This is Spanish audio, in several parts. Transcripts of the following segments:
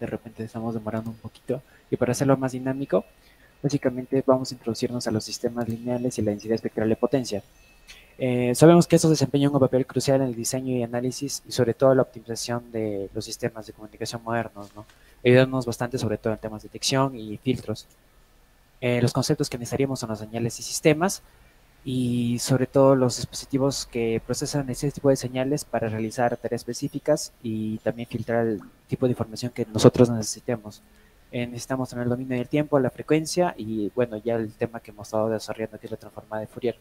de repente estamos demorando un poquito. Y para hacerlo más dinámico, básicamente vamos a introducirnos a los sistemas lineales y la densidad espectral de potencia. Sabemos que estos desempeñan un papel crucial en el diseño y análisis y sobre todo la optimización de los sistemas de comunicación modernos, ¿no? Ayudándonos bastante sobre todo en temas de detección y filtros. Los conceptos que necesitaríamos son las señales y sistemas y sobre todo los dispositivos que procesan ese tipo de señales para realizar tareas específicas y también filtrar el tipo de información que nosotros necesitemos. Necesitamos tener el dominio del tiempo, la frecuencia y bueno, ya el tema que hemos estado desarrollando que es la transformada de Fourier.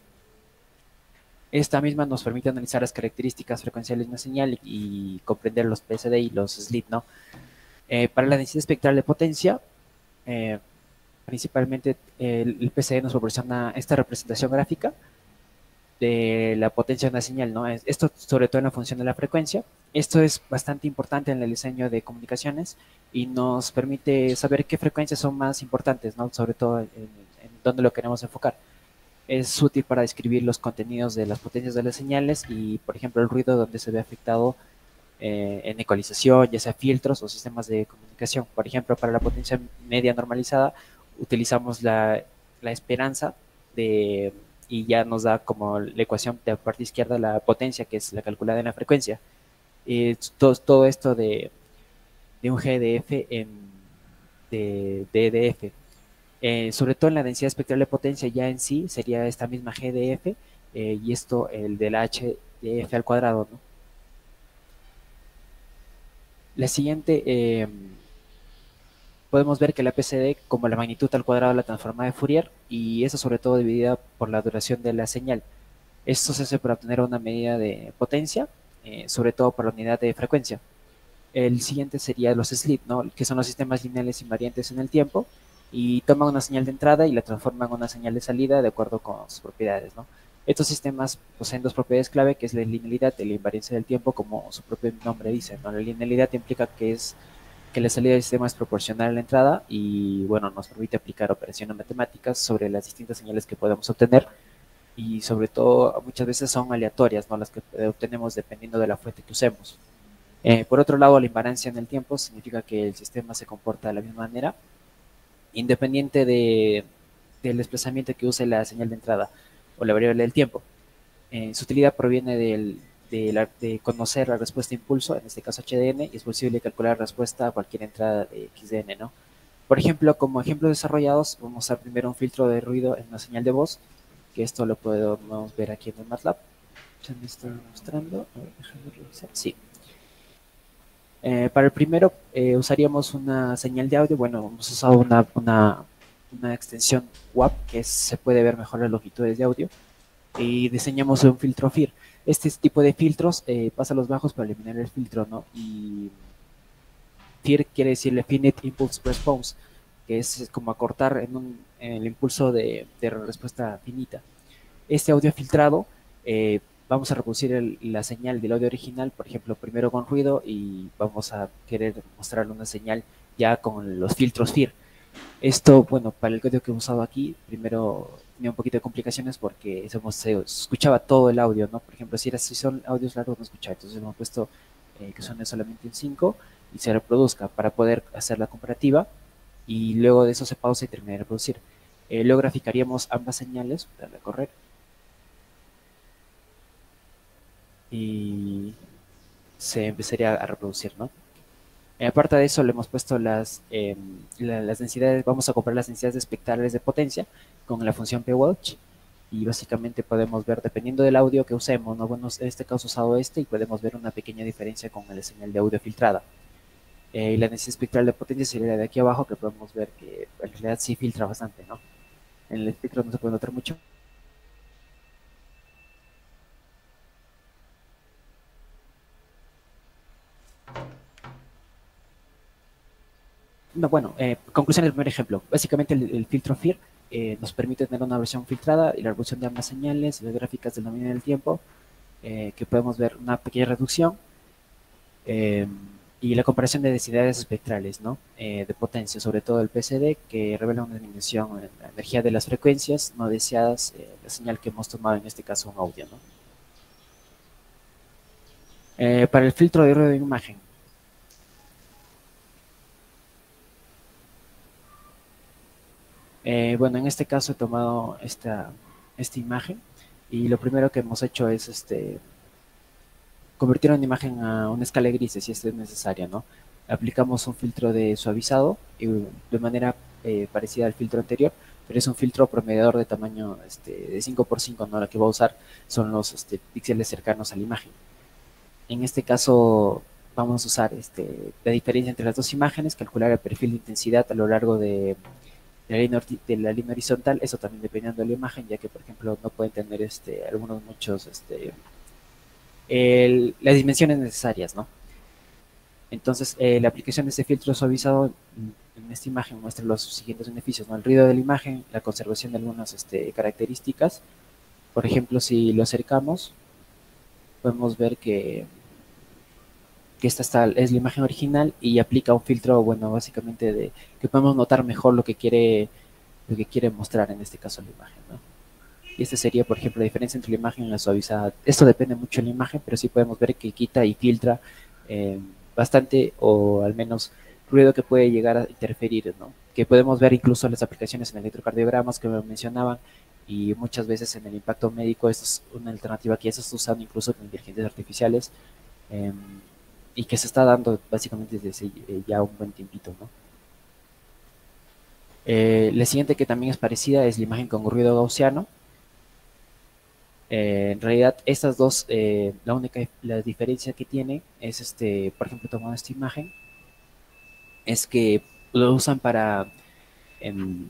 Esta misma nos permite analizar las características frecuenciales de una señal y comprender los PSD y los SLIT, ¿no? Para la densidad espectral de potencia, eh, principalmente el PCE nos proporciona esta representación gráfica de la potencia de una señal, ¿no? Esto sobre todo en la función de la frecuencia. Esto es bastante importante en el diseño de comunicaciones y nos permite saber qué frecuencias son más importantes, ¿no? Sobre todo en dónde lo queremos enfocar. Es útil para describir los contenidos de las potencias de las señales y, por ejemplo, el ruido donde se ve afectado en ecualización, ya sea filtros o sistemas de comunicación. Por ejemplo, para la potencia media normalizada utilizamos la esperanza de, y ya nos da como la ecuación de la parte izquierda la potencia, que es la calculada en la frecuencia. Todo esto de un GDF de EDF. Sobre todo en la densidad espectral de potencia ya en sí sería esta misma GDF y esto el del HDF al cuadrado, ¿no? La siguiente, podemos ver que la PCD como la magnitud al cuadrado de la transformada de Fourier y eso sobre todo dividida por la duración de la señal. Esto se hace para obtener una medida de potencia, sobre todo por la unidad de frecuencia. El siguiente sería los SLIT, ¿no? Que son los sistemas lineales invariantes en el tiempo y toman una señal de entrada y la transforman en una señal de salida de acuerdo con sus propiedades, ¿no? Estos sistemas poseen dos propiedades clave, que es la linealidad y la invariancia del tiempo, como su propio nombre dice, ¿no? La linealidad implica que la salida del sistema es proporcional a la entrada y, bueno, nos permite aplicar operaciones matemáticas sobre las distintas señales que podemos obtener y, sobre todo, muchas veces son aleatorias, ¿no? Las que obtenemos dependiendo de la fuente que usemos. Por otro lado, la invariancia en el tiempo significa que el sistema se comporta de la misma manera, independiente del desplazamiento que use la señal de entrada o la variable del tiempo. Su utilidad proviene de conocer la respuesta de impulso, en este caso HDN, y es posible calcular la respuesta a cualquier entrada de XDN, ¿no? Por ejemplo, como ejemplos desarrollados, vamos a usar primero un filtro de ruido en una señal de voz, que esto lo podemos ver aquí en el MATLAB. Se me está mostrando. A ver, déjame revisar. Sí. Para el primero usaríamos una señal de audio. Bueno, hemos usado una extensión WAP se puede ver mejor las longitudes de audio y diseñamos un filtro FIR. Este tipo de filtros pasa a los bajos para eliminar el filtro, ¿no? Y FIR quiere decir Finite Impulse Response, que es como acortar en el impulso de respuesta finita. Este audio filtrado, vamos a reproducir la señal del audio original, por ejemplo, primero con ruido y vamos a querer mostrarle una señal ya con los filtros FIR. Esto, bueno, para el código que he usado aquí, primero tenía un poquito de complicaciones porque se escuchaba todo el audio, ¿no? Por ejemplo, si son audios largos no escuchaba, entonces hemos puesto que suene solamente en 5 y se reproduzca para poder hacer la comparativa y luego de eso se pausa y termina de reproducir. Luego graficaríamos ambas señales, darle a correr y se empezaría a reproducir, ¿no? Aparte de eso, le hemos puesto las densidades, vamos a comprar las densidades espectrales de potencia con la función p-Welch y básicamente podemos ver, dependiendo del audio que usemos, ¿no? Bueno, en este caso he usado este y podemos ver una pequeña diferencia con la señal de audio filtrada. Y la densidad espectral de potencia sería la de aquí abajo, que podemos ver que en realidad sí filtra bastante, ¿no? En el espectro no se puede notar mucho. No, bueno, conclusión del primer ejemplo. Básicamente el filtro FIR nos permite tener una versión filtrada y la reproducción de ambas señales, las gráficas del dominio del tiempo, que podemos ver una pequeña reducción eh, y la comparación de densidades espectrales, ¿no? De potencia, sobre todo el PSD, que revela una disminución en la energía de las frecuencias no deseadas, la señal que hemos tomado, en este caso un audio, ¿no? Para el filtro de ruido de imagen, Bueno, en este caso he tomado esta imagen y lo primero que hemos hecho es convertir una imagen a una escala de grises si esto es necesario, ¿no? Aplicamos un filtro de suavizado y de manera parecida al filtro anterior, pero es un filtro promediador de tamaño de 5x5, ¿no? Lo que va a usar son los píxeles cercanos a la imagen. En este caso vamos a usar la diferencia entre las dos imágenes, calcular el perfil de intensidad a lo largo de la línea horizontal, eso también dependiendo de la imagen, ya que por ejemplo no pueden tener muchos las dimensiones necesarias, ¿no? Entonces, la aplicación de este filtro suavizado en esta imagen muestra los siguientes beneficios, ¿no? El ruido de la imagen, la conservación de algunas características. Por ejemplo, si lo acercamos, podemos ver que es la imagen original y aplica un filtro, bueno, básicamente que podemos notar mejor lo que quiere mostrar en este caso la imagen, ¿no? Y esta sería, por ejemplo, la diferencia entre la imagen y la suavizada. Esto depende mucho de la imagen, pero sí podemos ver que quita y filtra eh, bastante, o al menos ruido que puede llegar a interferir, ¿no? Que podemos ver incluso en las aplicaciones en electrocardiogramas que me mencionaban, y muchas veces en el impacto médico. Esto es una alternativa que ya se está usando incluso con inteligencias artificiales, eh, y que se está dando básicamente desde ya un buen tiempito, ¿no? La siguiente, que también es parecida, es la imagen con ruido gaussiano. En realidad, estas dos, la diferencia que tiene es, por ejemplo, tomando esta imagen, es que lo usan para em,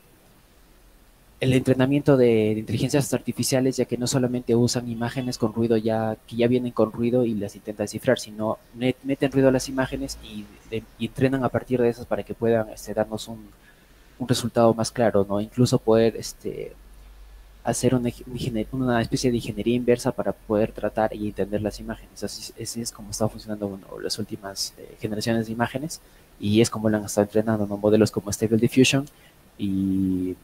el entrenamiento de inteligencias artificiales, ya que no solamente usan imágenes con ruido que ya vienen con ruido y las intentan descifrar, sino meten ruido a las imágenes y entrenan a partir de esas para que puedan darnos un resultado más claro, ¿no? Incluso poder hacer una especie de ingeniería inversa para poder tratar y entender las imágenes. Así es como está funcionando, bueno, las últimas generaciones de imágenes, y es como lo han estado entrenando, ¿no? Modelos como Stable Diffusion y,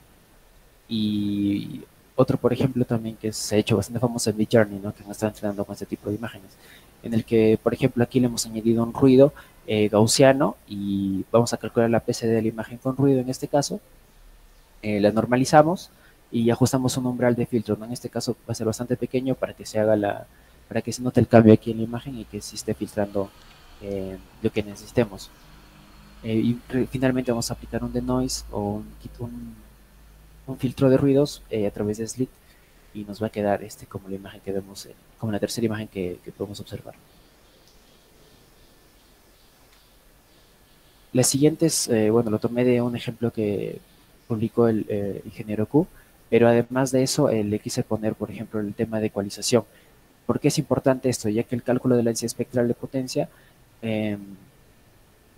y otro, por ejemplo, también que se ha hecho bastante famoso en Midjourney, ¿no? Que han estado entrenando con este tipo de imágenes, en el que, por ejemplo, aquí le hemos añadido un ruido gaussiano y vamos a calcular la PC de la imagen con ruido en este caso. La normalizamos y ajustamos un umbral de filtro, ¿no? En este caso va a ser bastante pequeño para que para que se note el cambio aquí en la imagen y que se esté filtrando lo que necesitemos. Finalmente vamos a aplicar un denoise o un filtro de ruidos a través de Slit, y nos va a quedar como la imagen que vemos, como la tercera imagen que podemos observar. Las siguientes, bueno, lo tomé de un ejemplo que publicó el ingeniero Q, pero además de eso le quise poner, por ejemplo, el tema de ecualización. ¿Por qué es importante esto? Ya que el cálculo de la densidad espectral de potencia eh,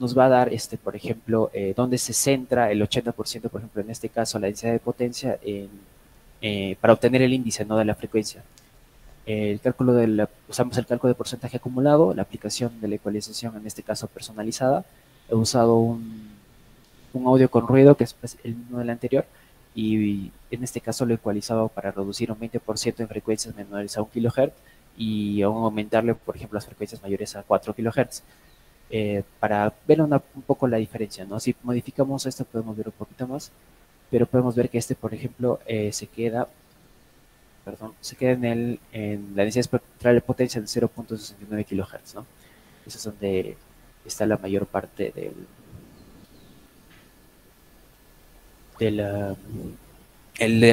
nos va a dar, por ejemplo, dónde se centra el 80%, por ejemplo, en este caso, la densidad de potencia para obtener el índice, ¿no?, de la frecuencia. Usamos el cálculo de porcentaje acumulado, la aplicación de la ecualización, en este caso personalizada. He usado un audio con ruido, que es pues, el mismo del anterior, y en este caso lo he ecualizado para reducir un 20% en frecuencias menores a 1 kHz y aún aumentarle, por ejemplo, las frecuencias mayores a 4 kHz, para ver un poco la diferencia, ¿no? Si modificamos esto podemos ver un poquito más, pero podemos ver que por ejemplo, se queda en la densidad espectral de potencia de 0.69 kHz, ¿no? Eso es donde está la mayor parte de de la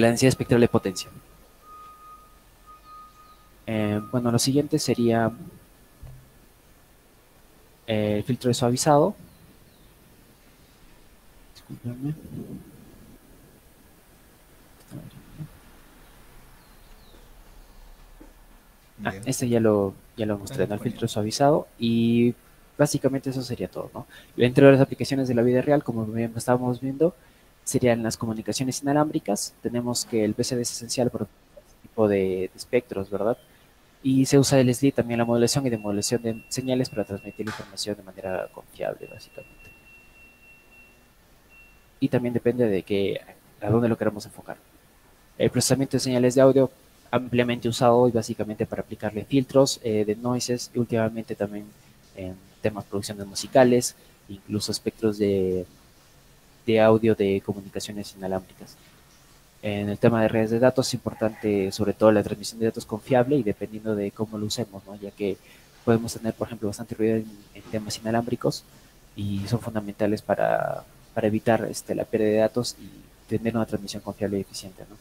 densidad espectral de potencia. Bueno, lo siguiente sería el filtro de suavizado. Disculpenme. Bien, Este ya lo está mostré, ¿no? El filtro disponible. suavizado, y básicamente eso sería todo, ¿no? Entre las aplicaciones de la vida real, como bien estábamos viendo, serían las comunicaciones inalámbricas. Tenemos que el PCD es esencial por este tipo de espectros, ¿verdad? Y se usa el SLI también, la modulación y demodulación de señales para transmitir la información de manera confiable, básicamente. Y también depende a dónde lo queramos enfocar. El procesamiento de señales de audio, ampliamente usado hoy básicamente para aplicarle filtros de noises, y últimamente también en temas de producciones musicales, incluso espectros de audio de comunicaciones inalámbricas. En el tema de redes de datos es importante sobre todo la transmisión de datos confiable y dependiendo de cómo lo usemos, ¿no? Ya que podemos tener, por ejemplo, bastante ruido en temas inalámbricos y son fundamentales para evitar la pérdida de datos y tener una transmisión confiable y eficiente, ¿no?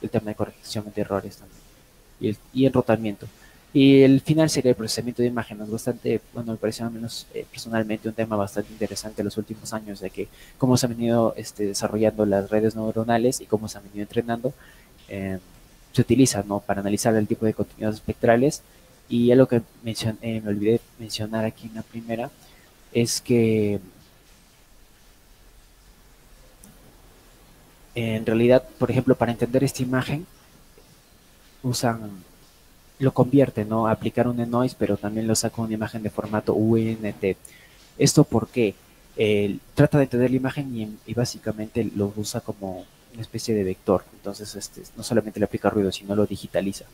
El tema de corrección de errores también y enrutamiento. Y el final sería el procesamiento de imágenes, bastante, bueno, me pareció al menos personalmente un tema bastante interesante en los últimos años, de que cómo se han venido desarrollando las redes neuronales y cómo se han venido entrenando, eh, se utiliza, ¿no? Para analizar el tipo de contenidos espectrales. Y algo que me olvidé mencionar aquí en la primera es que en realidad, por ejemplo, para entender esta imagen, usan lo convierte, ¿no? A aplicar un noise, pero también lo saca una imagen de formato UNT. ¿Esto porque trata de entender la imagen y básicamente lo usa como una especie de vector. Entonces, no solamente le aplica ruido, sino lo digitaliza.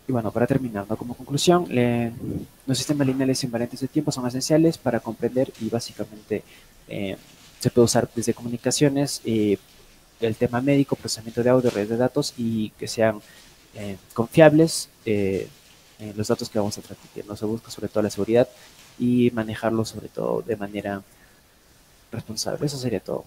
Y bueno, para terminar, ¿no? Como conclusión, los sistemas lineales invariantes de tiempo son esenciales para comprender y básicamente eh, se puede usar desde comunicaciones, el tema médico, procesamiento de audio, redes de datos y que sean confiables los datos que vamos a transmitir. No se busca sobre todo la seguridad y manejarlo sobre todo de manera responsable. Eso sería todo.